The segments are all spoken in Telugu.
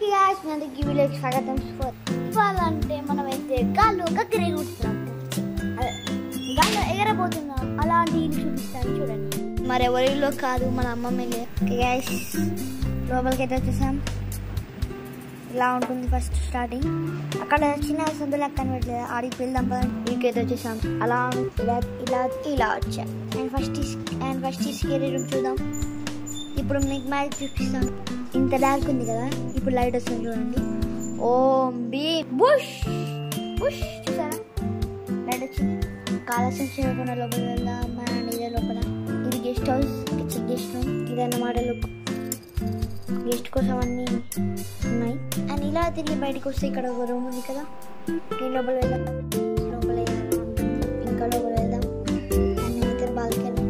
ఓకే గాయ్స్, మన గివిలోకి స్వాగతం. ఇవ్వాలంటే మనమైతే గాల్లో గగ్గరే కూర్చున్నాం, అదే గాల్లో ఎగరబోతున్నాం. అలాంటి చూపిస్తాను చూడండి. మరెవరిలో కాదు, మన అమ్మమ్మలే. ఓకే గాయ్స్, లోపలికి అయితే వచ్చేసాం. ఇలా ఉంటుంది ఫస్ట్ స్టార్టింగ్. అక్కడ చిన్న సభ్యులు అక్కడ పెట్టలేదు, ఆడికి వెళ్దాం పదండి. ఇంకైతే వచ్చేసాం. అలా ఇలా ఇలా ఇలా వచ్చా. అండ్ ఫస్ట్ ఈ స్కేరీ రూమ్ చూద్దాం. ఇప్పుడు మీకు మ్యాచ్ చూపిస్తాను. ఇంత డార్క్ ఉంది కదా, ఇప్పుడు లైట్ వస్తుంది చూడండి. ఓం బీ బుష్ బుష్, చూసారా లైట్ వచ్చింది. కాలసం చేయకుండా లోపల వెళ్దాం. మన ఇదే లోపల ఇది గెస్ట్ హౌస్, గెస్ట్ రూమ్. ఇదన్నమాట లుక్. గెస్ట్ కోసం అన్నీ ఉన్నాయి. అండ్ ఇలా తిరిగి బయటకు వస్తే ఇక్కడ ఒక రూమ్ ఉంది కదా, ఈ లోపల వెళ్దాం. లోపల ఇంకా లోపల వెళ్దాం. అండ్ నేనైతే బాల్కనీ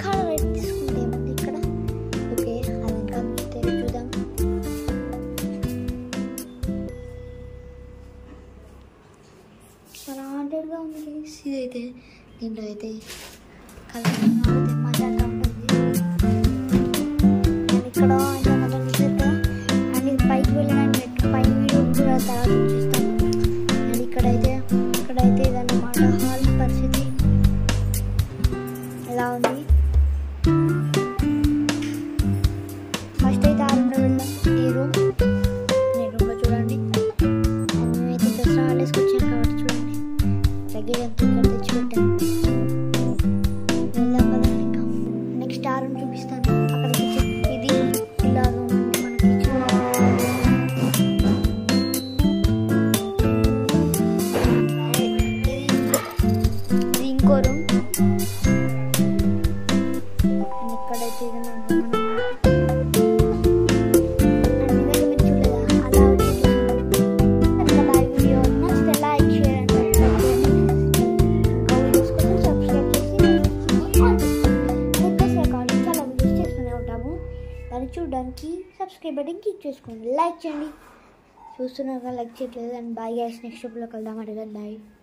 కాడ రైట్ తీసుకుంటే ఏముంది ఇక్కడ. ఓకే, అది ఇంకా చూద్దాం. చాలా హాంటెడ్గా ఉంది. ఇదైతే దీంట్లో అయితే కలర్ మజాగా ఉంటుంది. ఇక్కడ అండ్ ఇది పైకి వెళ్ళడానికి పై వీడియో కూడా తర్వాత చూస్తాం. అండ్ ఇక్కడైతే ఇదన్నమాట హాల్ పరిస్థితి ఎలా ఉంది. ఫస్ట్ అయితే ఆ రూమ్లో వెళ్దాం. ఈ రూమ్లో చూడండి. అండ్ మేమైతే దసరా హాలిడేస్కి వచ్చాం కాబట్టి చూడండి, దగ్గర ఎంత ఇక్కడ తెచ్చిపెట్టాను. వెళ్దాం కదా. ఇంకా నెక్స్ట్ ఆ రూమ్ చూపిస్తాను. అక్కడ ఇది ఇలా రూమ్ ఉంది మనకి. ఇది ఇంకో రూమ్. ఇక్కడైతే దాన్ని చూడడానికి సబ్స్క్రైబ్ బటన్ క్లిక్ చేసుకోండి, లైక్ చేయండి. చూస్తున్నారు లైక్ చేయట్లేదు. అండ్ బాయ్ గైస్, నెక్స్ట్ ఎపిసోడ్లో కలుద్దాం. బాయ్.